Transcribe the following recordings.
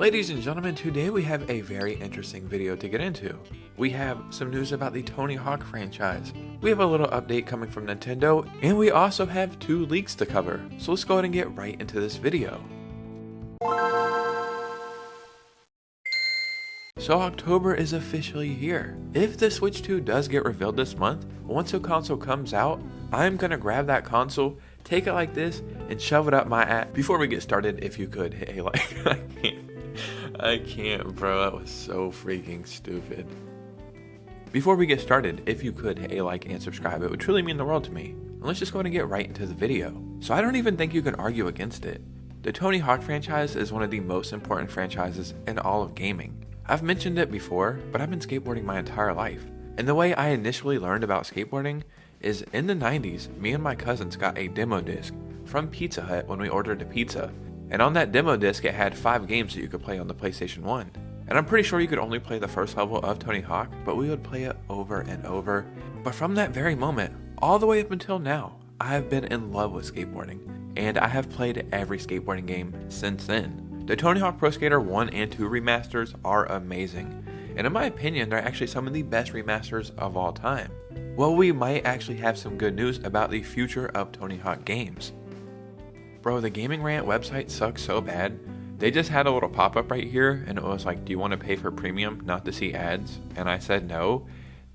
Ladies and gentlemen, today we have a very interesting video to get into. We have some news about the Tony Hawk franchise. We have a little update coming from Nintendo, and we also have 2 leaks to cover. So let's go ahead and get right into this video. So October is officially here. If the Switch 2 does get revealed this month, once the console comes out, I'm gonna grab that console, take it like this, and shove it up my ass. Before we get started, if you could hit a like. I can't, bro. That was so freaking stupid. Before we get started, if you could hit a like and subscribe, it would truly mean the world to me. And let's just go ahead and get right into the video. So I don't even think you can argue against it. The Tony Hawk franchise is one of the most important franchises in all of gaming. I've mentioned it before, but I've been skateboarding my entire life. And the way I initially learned about skateboarding is in the 90s, me and my cousins got a demo disc from Pizza Hut when we ordered a pizza. And on that demo disc, it had 5 games that you could play on the PlayStation 1. And I'm pretty sure you could only play the first level of Tony Hawk, but we would play it over and over. But from that very moment, all the way up until now, I have been in love with skateboarding. And I have played every skateboarding game since then. The Tony Hawk Pro Skater 1 and 2 remasters are amazing. And in my opinion, they're actually some of the best remasters of all time. Well, we might actually have some good news about the future of Tony Hawk games. Bro, the Gaming Rant website sucks so bad. They just had a little pop-up right here and it was like, do you want to pay for premium not to see ads? And I said no.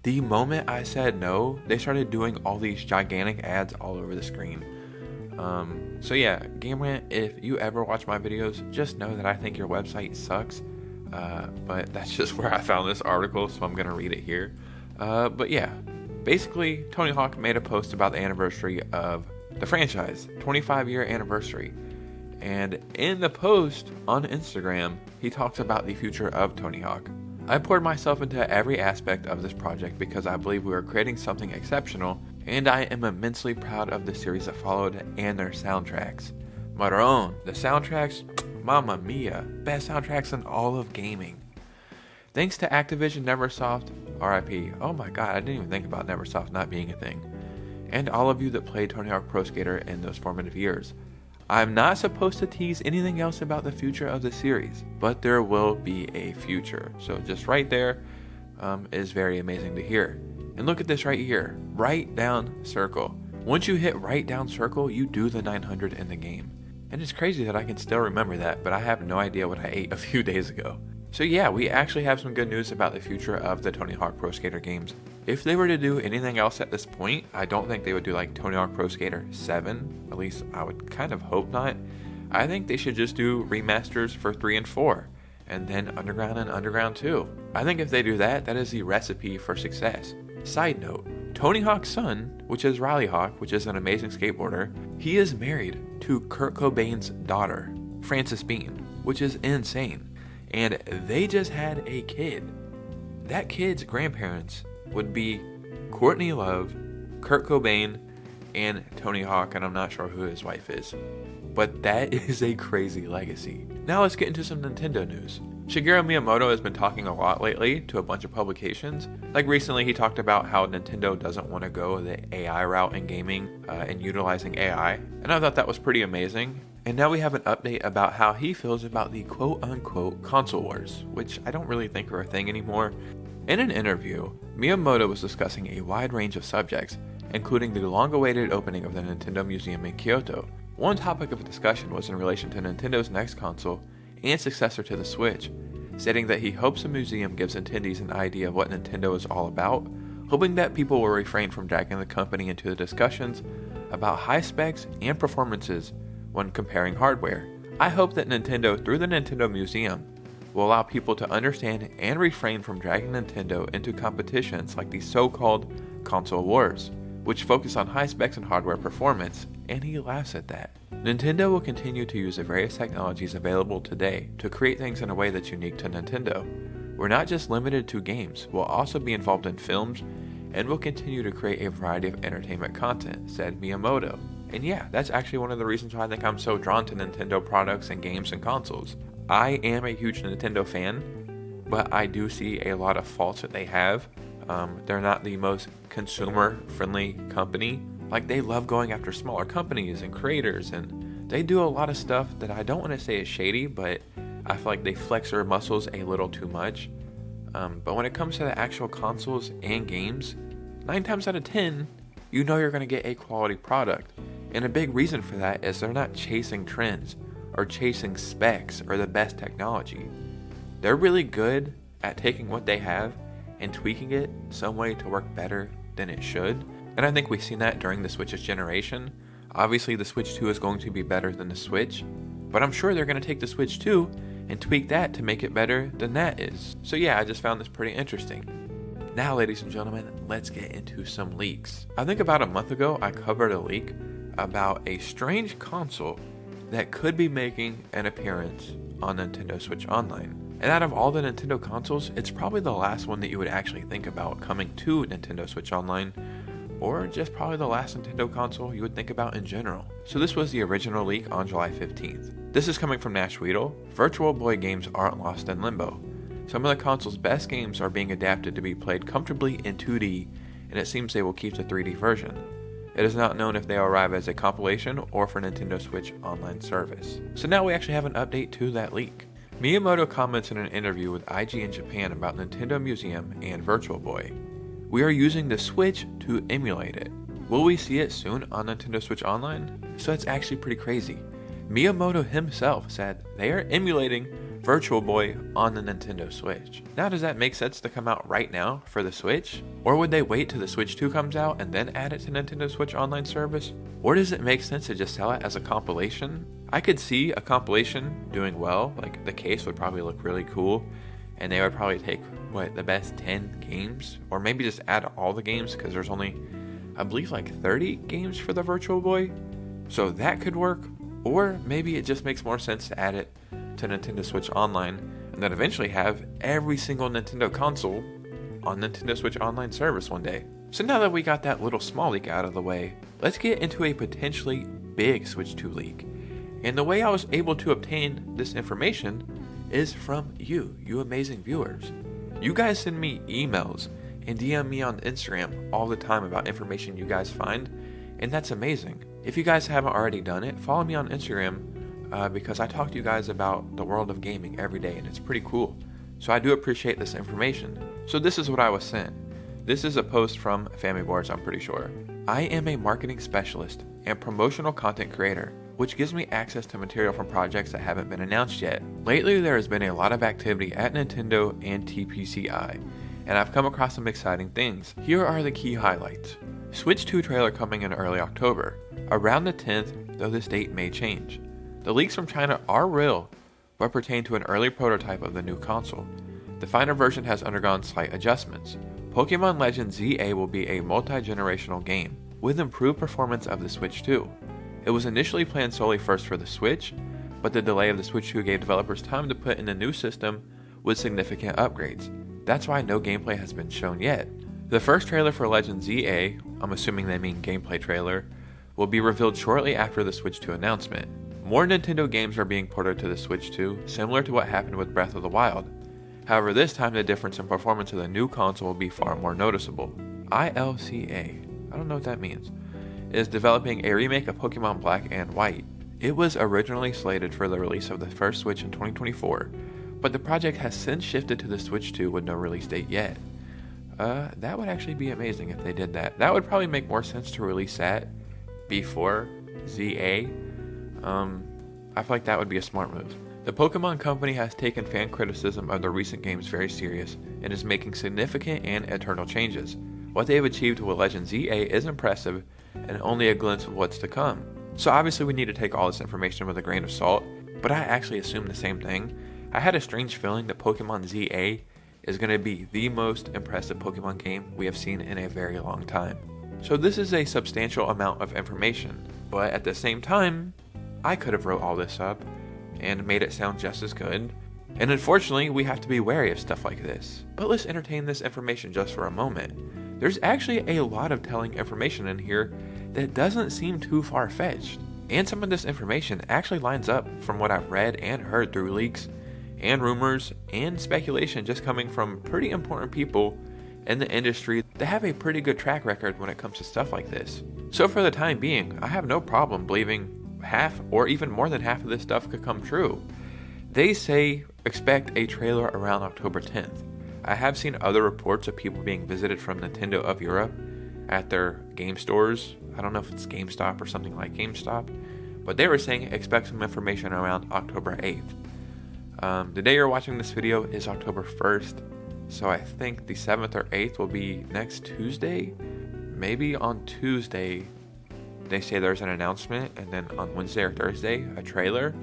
The moment I said no, they started doing all these gigantic ads all over the screen. So yeah, Game Rant, if you ever watch my videos, just know that I think your website sucks. But that's just where I found this article, so I'm going to read it here. But yeah, basically, Tony Hawk made a post about the anniversary of the franchise, 25-year anniversary. And in the post on Instagram, he talks about the future of Tony Hawk. I poured myself into every aspect of this project because I believe we are creating something exceptional, and I am immensely proud of the series that followed and their soundtracks. Maroon, the soundtracks, mamma mia, best soundtracks in all of gaming. Thanks to Activision Neversoft, RIP, oh my god, I didn't even think about Neversoft not being a thing. And all of you that played Tony Hawk Pro Skater in those formative years. I'm not supposed to tease anything else about the future of the series, but there will be a future. So just right there is very amazing to hear. And look at this right here, right down circle. Once you hit right down circle, you do the 900 in the game. And it's crazy that I can still remember that, but I have no idea what I ate a few days ago. So yeah, we actually have some good news about the future of the Tony Hawk Pro Skater games. If they were to do anything else at this point, I don't think they would do like Tony Hawk Pro Skater 7. At least I would kind of hope not. I think they should just do remasters for 3 and 4. And then Underground and Underground 2. I think if they do that, that is the recipe for success. Side note, Tony Hawk's son, which is Riley Hawk, which is an amazing skateboarder, he is married to Kurt Cobain's daughter, Frances Bean, which is insane. And they just had a kid. That kid's grandparents would be Courtney Love, Kurt Cobain, and Tony Hawk, and I'm not sure who his wife is. But that is a crazy legacy. Now let's get into some Nintendo news. Shigeru Miyamoto has been talking a lot lately to a bunch of publications. Like recently he talked about how Nintendo doesn't want to go the AI route in gaming and utilizing AI. And I thought that was pretty amazing. And now we have an update about how he feels about the quote-unquote console wars, which I don't really think are a thing anymore. In an interview, Miyamoto was discussing a wide range of subjects, including the long-awaited opening of the Nintendo Museum in Kyoto. One topic of discussion was in relation to Nintendo's next console and successor to the Switch, stating that he hopes the museum gives attendees an idea of what Nintendo is all about, hoping that people will refrain from dragging the company into the discussions about high specs and performances when comparing hardware. I hope that Nintendo, through the Nintendo Museum, will allow people to understand and refrain from dragging Nintendo into competitions like the so-called console wars, which focus on high specs and hardware performance, and he laughs at that. Nintendo will continue to use the various technologies available today to create things in a way that's unique to Nintendo. We're not just limited to games, we'll also be involved in films, and will continue to create a variety of entertainment content, said Miyamoto. And yeah, that's actually one of the reasons why I think I'm so drawn to Nintendo products and games and consoles. I am a huge Nintendo fan, but I do see a lot of faults that they have. They're not the most consumer-friendly company. Like, they love going after smaller companies and creators, and they do a lot of stuff that I don't want to say is shady, but I feel like they flex their muscles a little too much. But when it comes to the actual consoles and games, 9 times out of 10, you know you're going to get a quality product. And a big reason for that is they're not chasing trends or chasing specs or the best technology. They're really good at taking what they have and tweaking it some way to work better than it should. And I think we've seen that during the Switch's generation. Obviously the Switch 2 is going to be better than the Switch, but I'm sure they're going to take the Switch 2 and tweak that to make it better than that is. So yeah, I just found this pretty interesting. Now, ladies and gentlemen, let's get into some leaks. I think about a month ago, I covered a leak about a strange console that could be making an appearance on Nintendo Switch Online. And out of all the Nintendo consoles, it's probably the last one that you would actually think about coming to Nintendo Switch Online, or just probably the last Nintendo console you would think about in general. So this was the original leak on July 15th. This is coming from Nash Weedle. Virtual Boy games aren't lost in limbo. Some of the console's best games are being adapted to be played comfortably in 2D, and it seems they will keep the 3D version. It is not known if they will arrive as a compilation or for Nintendo Switch Online service. So now we actually have an update to that leak. Miyamoto comments in an interview with IGN Japan about Nintendo Museum and Virtual Boy. We are using the Switch to emulate it. Will we see it soon on Nintendo Switch Online? So it's actually pretty crazy. Miyamoto himself said they are emulating Virtual Boy on the Nintendo Switch. Now, does that make sense to come out right now for the Switch? Or would they wait till the Switch 2 comes out and then add it to Nintendo Switch Online service? Or does it make sense to just sell it as a compilation? I could see a compilation doing well, like the case would probably look really cool, and they would probably take, the best 10 games? Or maybe just add all the games, because there's only, I believe, like 30 games for the Virtual Boy. So that could work. Or maybe it just makes more sense to add it to Nintendo Switch Online, and then eventually have every single Nintendo console on Nintendo Switch Online service one day. So now that we got that little small leak out of the way, let's get into a potentially big Switch 2 leak. And the way I was able to obtain this information is from you amazing viewers. You guys send me emails and DM me on Instagram all the time about information you guys find, and that's amazing. If you guys haven't already done it, follow me on Instagram because I talk to you guys about the world of gaming every day, and it's pretty cool. So I do appreciate this information. So this is what I was sent. This is a post from Family Boards, I'm pretty sure. I am a marketing specialist and promotional content creator, which gives me access to material from projects that haven't been announced yet. Lately, there has been a lot of activity at Nintendo and TPCI, and I've come across some exciting things. Here are the key highlights. Switch 2 trailer coming in early October, around the 10th, though this date may change. The leaks from China are real, but pertain to an early prototype of the new console. The final version has undergone slight adjustments. Pokemon Legends ZA will be a multi-generational game, with improved performance of the Switch 2. It was initially planned solely first for the Switch, but the delay of the Switch 2 gave developers time to put in the new system with significant upgrades. That's why no gameplay has been shown yet. The first trailer for Legends ZA, I'm assuming they mean gameplay trailer, will be revealed shortly after the Switch 2 announcement. More Nintendo games are being ported to the Switch 2, similar to what happened with Breath of the Wild. However, this time the difference in performance of the new console will be far more noticeable. ILCA, I don't know what that means, is developing a remake of Pokemon Black and White. It was originally slated for the release of the first Switch in 2024, but the project has since shifted to the Switch 2 with no release date yet. That would actually be amazing if they did that. That would probably make more sense to release that before ZA. I feel like that would be a smart move. The Pokemon Company has taken fan criticism of the recent games very serious and is making significant and eternal changes. What they have achieved with Legends ZA is impressive and only a glimpse of what's to come. So obviously we need to take all this information with a grain of salt, but I actually assumed the same thing. I had a strange feeling that Pokemon ZA is going to be the most impressive Pokemon game we have seen in a very long time. So this is a substantial amount of information, but at the same time, I could have wrote all this up and made it sound just as good. And unfortunately, we have to be wary of stuff like this. But let's entertain this information just for a moment. There's actually a lot of telling information in here that doesn't seem too far-fetched. And some of this information actually lines up from what I've read and heard through leaks and rumors and speculation just coming from pretty important people in the industry that have a pretty good track record when it comes to stuff like this. So for the time being, I have no problem believing half or even more than half of this stuff could come true. They say expect a trailer around October 10th. I have seen other reports of people being visited from Nintendo of Europe at their game stores. I don't know if it's GameStop or something like GameStop, but they were saying expect some information around October 8th. The day you're watching this video is October 1st, so I think the 7th or 8th will be next Tuesday. Maybe on Tuesday they say there's an announcement, and then on Wednesday or Thursday a trailer,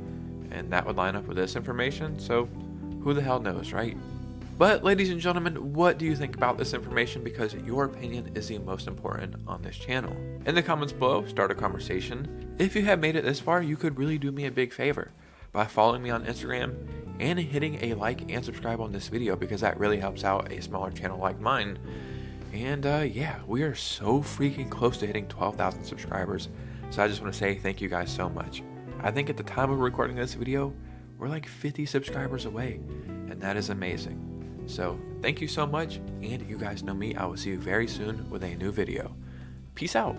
and that would line up with this information, so who the hell knows, right? But ladies and gentlemen, what do you think about this information? Because your opinion is the most important on this channel. In the comments below, start a conversation. If you have made it this far, you could really do me a big favor by following me on Instagram and hitting a like and subscribe on this video, because that really helps out a smaller channel like mine. And yeah, we are so freaking close to hitting 12,000 subscribers. So I just want to say thank you guys so much. I think at the time of recording this video, we're like 50 subscribers away, and that is amazing. So thank you so much, and you guys know me, I will see you very soon with a new video. Peace out.